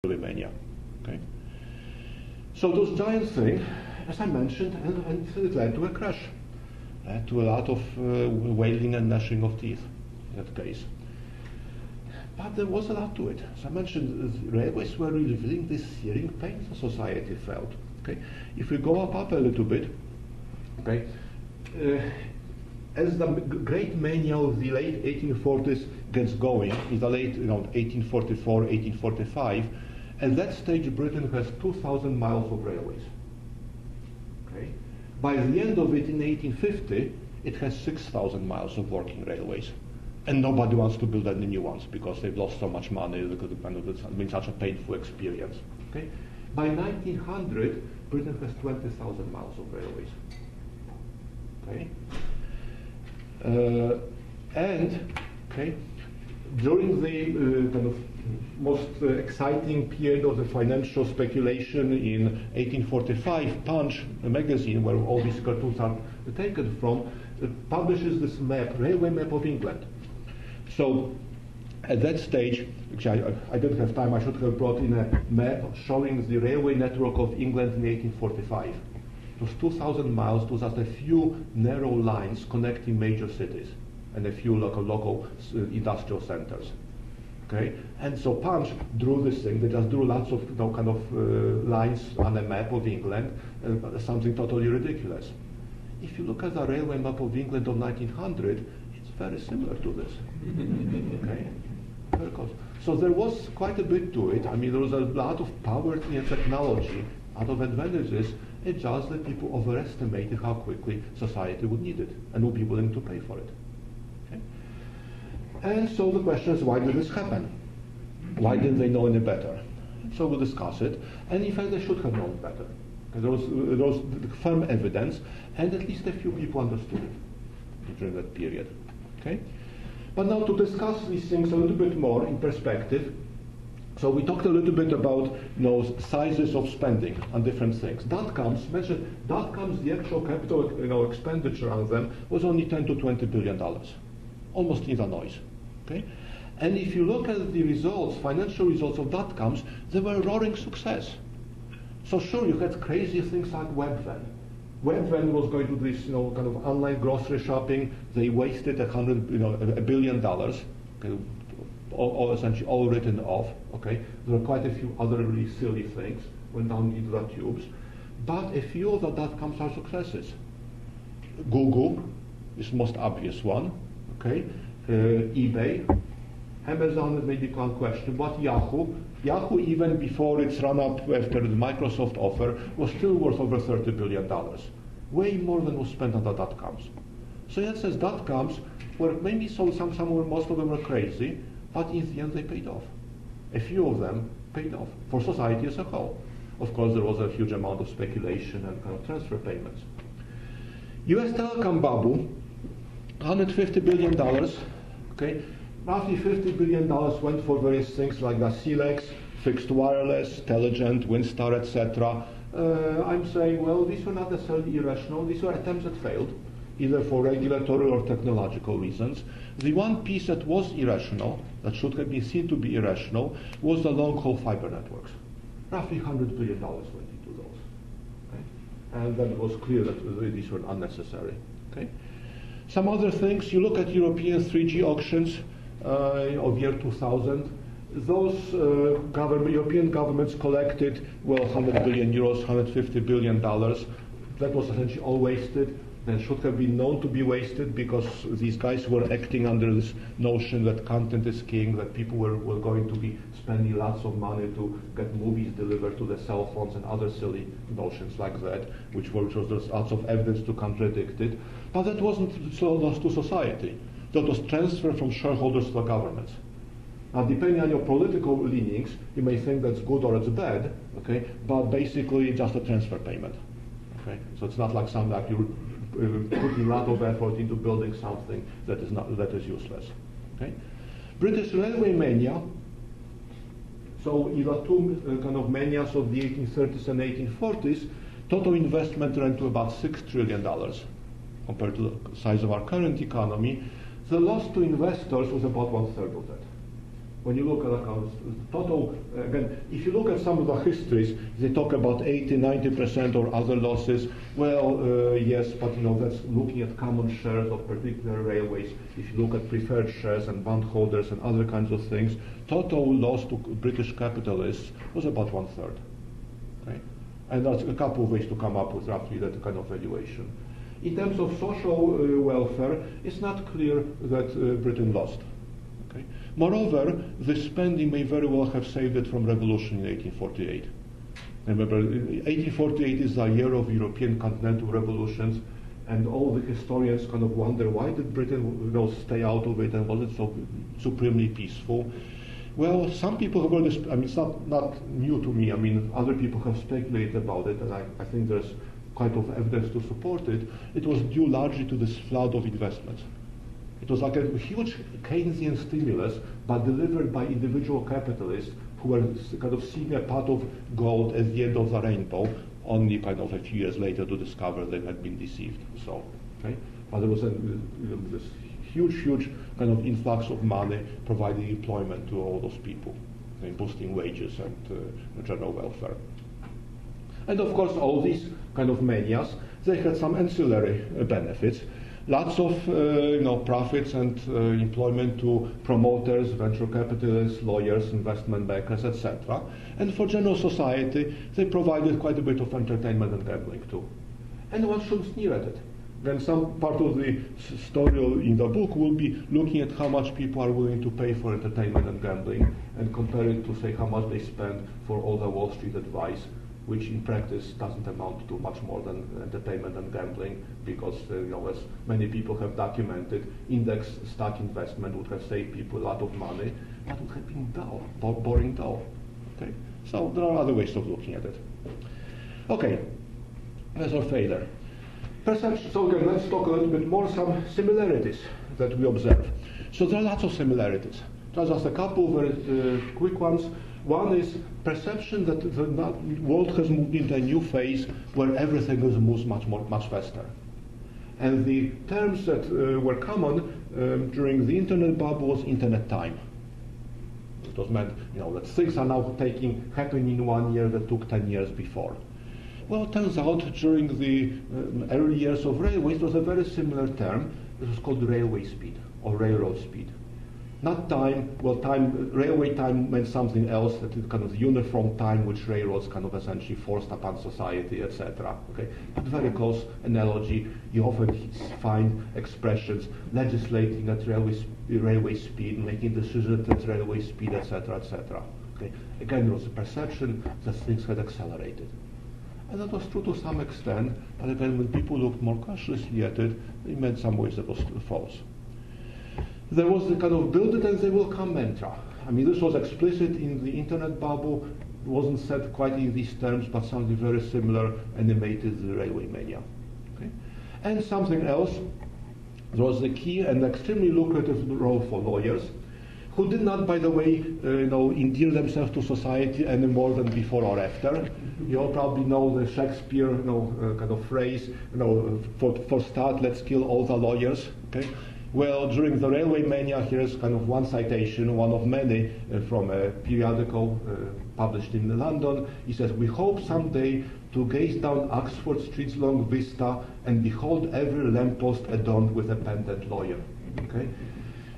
Mania. Okay. So those giant things, as I mentioned, and it led to a crash, led to a lot of wailing and gnashing of teeth in that case. But there was a lot to it. As I mentioned, railways were relieving this searing pain society felt. Okay. If we go up a little bit, okay, as the great mania of the late 1840s gets going, in the late 1844, 1845, at that stage Britain has 2,000 miles of railways. Okay. By the end of it in 1850, it has 6,000 miles of working railways. And nobody wants to build any new ones because they've lost so much money, it's been such a painful experience. Okay. By 1900, Britain has 20,000 miles of railways. Okay. During the kind of most exciting period of the financial speculation in 1845, Punch, the magazine where all these cartoons are taken from, publishes this map, railway map of England. So at that stage, actually I didn't have time, I should have brought in a map showing the railway network of England in 1845. It was 2,000 miles, to just a few narrow lines connecting major cities and a few local industrial centers. Okay, and so Punch drew this thing. They just drew lots of lines on a map of England, something totally ridiculous. If you look at the railway map of England of 1900, it's very similar to this. Okay, very close. So there was quite a bit to it. I mean, there was a lot of power and technology, a lot of advantages. It's just that people overestimated how quickly society would need it and would be willing to pay for it. And so the question is, why did this happen? Why didn't they know any better? So we'll discuss it. And in fact, they should have known better. There was firm evidence, and at least a few people understood it during that period. Okay? But now to discuss these things a little bit more in perspective, so we talked a little bit about sizes of spending on different things. Dot-coms, the actual capital expenditure on them was only $10 to $20 billion. Almost neither noise. Okay? And if you look at the results, financial results of dot-coms, they were a roaring success. So sure, you had crazy things like Webvan. Webvan was going to do this, kind of online grocery shopping. They wasted $1 billion. Okay? Essentially all written off. Okay? There were quite a few other really silly things went down into the tubes. But a few of the dot-coms are successes. Google is the most obvious one. Okay, eBay, Amazon is maybe one question, but Yahoo, even before its run-up after the Microsoft offer, was still worth over $30 billion, way more than was spent on the dot-coms. So that says dot-coms were maybe most of them were crazy, but in the end they paid off. A few of them paid off for society as a whole. Of course, there was a huge amount of speculation and kind of transfer payments. U.S. telecom bubble. $150 billion, okay? Roughly $50 billion went for various things like the CLEX, fixed wireless, Teligent, Windstar, etc. I'm saying, well, these were not necessarily irrational. These were attempts that failed, either for regulatory or technological reasons. The one piece that was irrational, that should have been seen to be irrational, was the long-haul fiber networks. Roughly $100 billion went into those. Okay? And then it was clear that these were unnecessary. Okay? Some other things, you look at European 3G auctions of year 2000, those European governments collected, 100 billion euros, 150 billion dollars. That was essentially all wasted. That should have been known to be wasted because these guys were acting under this notion that content is king, that people were going to be spending lots of money to get movies delivered to their cell phones and other silly notions like that, which was there's lots of evidence to contradict it. But that wasn't so lost to society. That was transfer from shareholders to the governments. Now, depending on your political leanings, you may think that's good or it's bad, okay? But basically, just a transfer payment. Okay, so it's not like something like you putting a lot of effort into building something that is useless. Okay, British railway mania. So you got two kind of manias of the 1830s and 1840s. Total investment ran to about $6 trillion compared to the size of our current economy. The loss to investors was about 1/3 of that. When you look at total, again, if you look at some of the histories, they talk about 80, 90% or other losses. Well, yes, but that's looking at common shares of particular railways. If you look at preferred shares and bondholders and other kinds of things, total loss to British capitalists was about 1/3. Okay? And that's a couple of ways to come up with roughly that kind of valuation. In terms of social welfare, it's not clear that Britain lost. Okay? Moreover, the spending may very well have saved it from revolution in 1848. Remember, 1848 is the year of European continental revolutions, and all the historians kind of wonder, why did Britain stay out of it, and was it so supremely peaceful? Well, some people have already, it's not new to me. Other people have speculated about it, and I think there's quite of evidence to support it. It was due largely to this flood of investments. It was like a huge Keynesian stimulus, but delivered by individual capitalists who were kind of seeing a pot of gold at the end of the rainbow, only kind of a few years later to discover they had been deceived. So, okay? But there was this huge kind of influx of money providing employment to all those people, and boosting wages and general welfare. And of course, all these kind of manias, they had some ancillary benefits. Lots of profits and employment to promoters, venture capitalists, lawyers, investment bankers, etc. And for general society, they provided quite a bit of entertainment and gambling too. And one should sneer at it. Then some part of the story in the book will be looking at how much people are willing to pay for entertainment and gambling, and compare it to, say, how much they spend for all the Wall Street advice, which in practice doesn't amount to much more than entertainment and gambling, because as many people have documented, index stock investment would have saved people a lot of money, but would have been dull, boring dull. Okay, so there are other ways of looking at it. Okay, that's our failure. Perception. So again, let's talk a little bit more some similarities that we observe. So there are lots of similarities. Just a couple of very quick ones. One is perception that the world has moved into a new phase where everything moves much faster. And the terms that were common during the internet bubble was internet time. It was meant, that things are now happening in 1 year that took 10 years before. Well, it turns out during the early years of railways, there was a very similar term. This was called railway speed or railroad speed. Not time, railway time meant something else, that is kind of the uniform time which railroads kind of essentially forced upon society, etc. Okay? But very close analogy. You often find expressions legislating at railway speed, making decisions at railway speed, etc., etc. Okay? Again, there was a perception that things had accelerated. And that was true to some extent, but again, when people looked more cautiously at it, in some ways that was false. There was the kind of build it and they will come mantra. This was explicit in the internet bubble. It wasn't said quite in these terms, but something very similar animated the railway mania. Okay? And something else, there was the key and extremely lucrative role for lawyers, who did not, by the way, endear themselves to society any more than before or after. You all probably know the Shakespeare, kind of phrase, for start, let's kill all the lawyers. Okay? Well, during the railway mania, here's kind of one citation, one of many, from a periodical published in London. He says, "We hope someday to gaze down Oxford Street's long vista and behold every lamppost adorned with a pendant lawyer." Okay?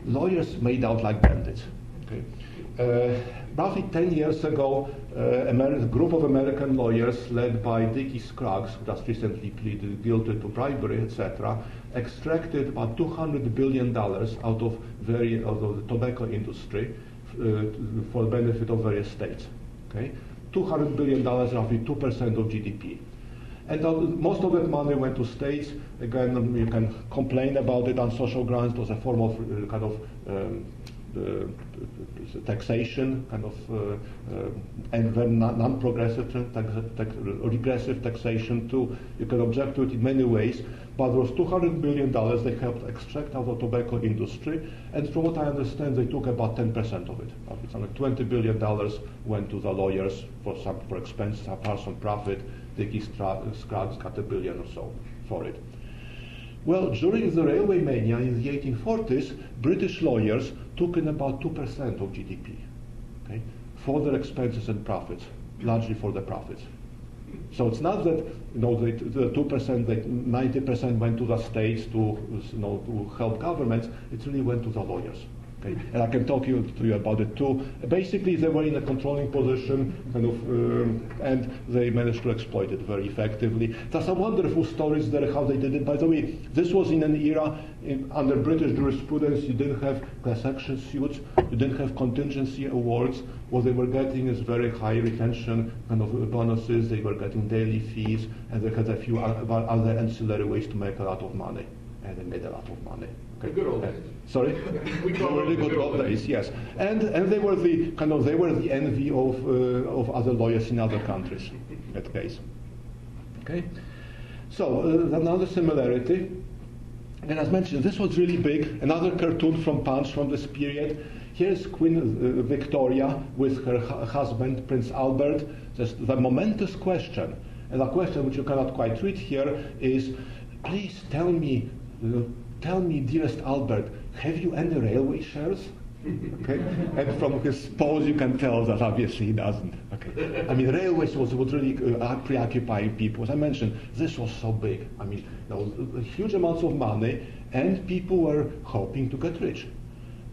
Lawyers made out like bandits. Okay? Roughly 10 years ago, a group of American lawyers led by Dickie Scruggs, who just recently pleaded guilty to bribery, etc., extracted about $200 billion out of the tobacco industry for the benefit of various states. Okay? $200 billion, roughly 2% of GDP. And most of that money went to states. Again, you can complain about it on social grounds. It was a form of kind of taxation, kind of, and then non-progressive, regressive taxation too. You can object to it in many ways, but there was $200 billion they helped extract out of the tobacco industry, and from what I understand, they took about 10% of it. It's like $20 billion went to the lawyers for expenses, apart from profit. Dickie Scruggs got $1 billion or so for it. Well, during the railway mania in the 1840s, British lawyers took in about 2% of GDP, okay, for their expenses and profits, largely for the profits. So it's not that the 2%, that 90% went to the states to to help governments. It really went to the lawyers. Okay. And I can talk to you about it too. Basically, they were in a controlling position, and they managed to exploit it very effectively. There's some wonderful stories there how they did it. By the way, this was in an era under British jurisprudence. You didn't have class action suits. You didn't have contingency awards. What they were getting is very high retention bonuses. They were getting daily fees, and they had a few other ancillary ways to make a lot of money, and they made a lot of money. The good old days. Sorry, they were the good old days. Yes, and they were the envy of other lawyers in other countries. In that case. Okay, so another similarity, and as mentioned, this was really big. Another cartoon from Punch from this period. Here's Queen Victoria with her husband Prince Albert. Just the momentous question, and the question which you cannot quite read here is, please tell me, dearest Albert, have you any railway shares? Okay, and from his pose you can tell that obviously he doesn't. Okay, I mean railways was really preoccupying people. As I mentioned, this was so big. I mean, huge amounts of money, and people were hoping to get rich.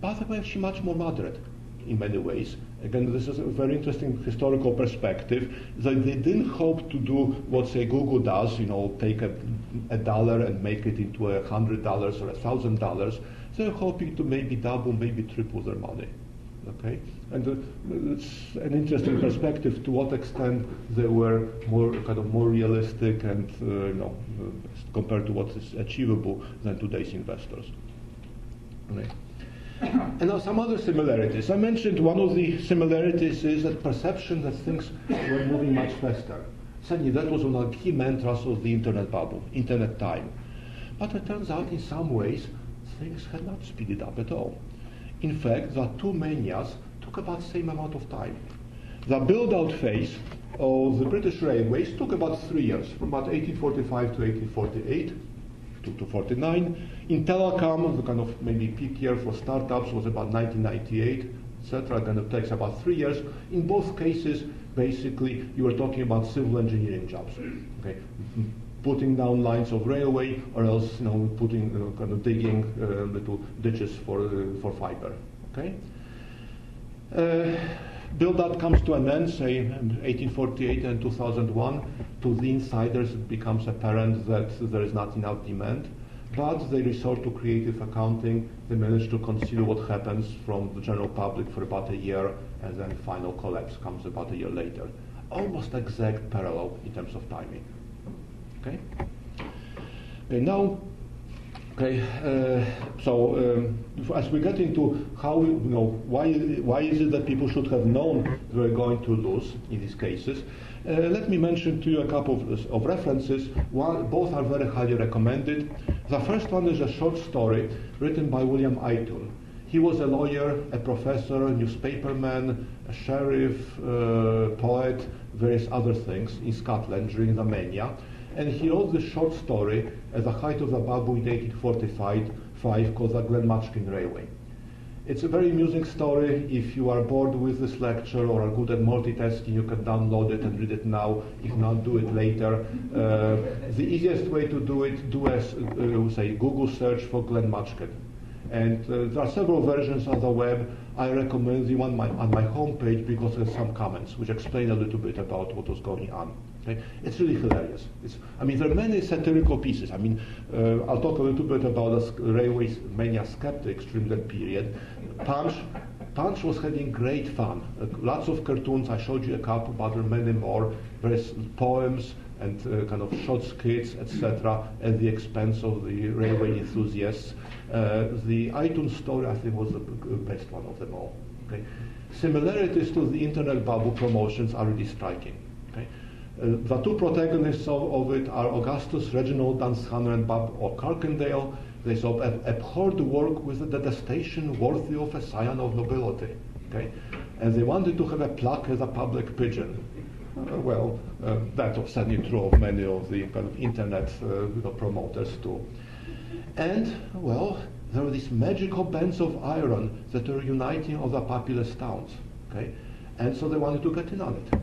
But they were actually much more moderate in many ways. Again, this is a very interesting historical perspective. That they didn't hope to do what, say, Google does, take a dollar and make it into $100 or $1,000. They're hoping to maybe double, maybe triple their money. Okay, and it's an interesting perspective to what extent they were more realistic and compared to what is achievable than today's investors. Okay. And now some other similarities. I mentioned one of the similarities is that perception that things were moving much faster. Certainly that was one of the key mantras of the internet bubble, internet time. But it turns out in some ways things had not speeded up at all. In fact, the two manias took about the same amount of time. The build-out phase of the British Railways took about 3 years, from about 1845 to 1848. To 49. In telecom, the maybe peak year for startups was about 1998, etc. Again, it takes about 3 years. In both cases, basically, you were talking about civil engineering jobs. Okay, putting down lines of railway, or else putting digging little ditches for fiber. Okay. Build-out comes to an end, say, in 1848 and 2001. To the insiders, it becomes apparent that there is not enough demand, but they resort to creative accounting. They manage to conceal what happens from the general public for about a year, and then final collapse comes about a year later. Almost exact parallel in terms of timing. Okay. Okay. Now. Okay, as we get into how why is it that people should have known they were going to lose in these cases, let me mention to you a couple of references. Both are very highly recommended. The first one is a short story written by William Ayton. He was a lawyer, a professor, a newspaperman, a sheriff, poet, various other things in Scotland during the Mania. And he wrote this short story at the height of the bubble in 1845 called the Glenmatchkin Railway. It's a very amusing story. If you are bored with this lecture or are good at multitasking, you can download it and read it now. If not, do it later. The easiest way to do it, do as say Google search for Glenmatchkin. And there are several versions on the web. I recommend the one on my homepage because there's some comments which explain a little bit about what was going on. Okay? It's really hilarious. There are many satirical pieces. I'll talk a little bit about the railways mania skeptics during that period. Punch was having great fun. Lots of cartoons. I showed you a couple, but there are many more. Various poems and short skits, etc., at the expense of the railway enthusiasts. The iTunes story, I think, was the best one of them all. Okay? Similarities to the internet bubble promotions are really striking. Okay? The two protagonists of it are Augustus, Reginald Dunshannon, and Bob O'Carkendale. They abhorred work with a detestation worthy of a scion of nobility. Okay? And they wanted to have a plaque as a public pigeon. That was certainly true of many of the internet promoters too. And, well, there are these magical bands of iron that are uniting all the populous towns. Okay? And so they wanted to get in on it.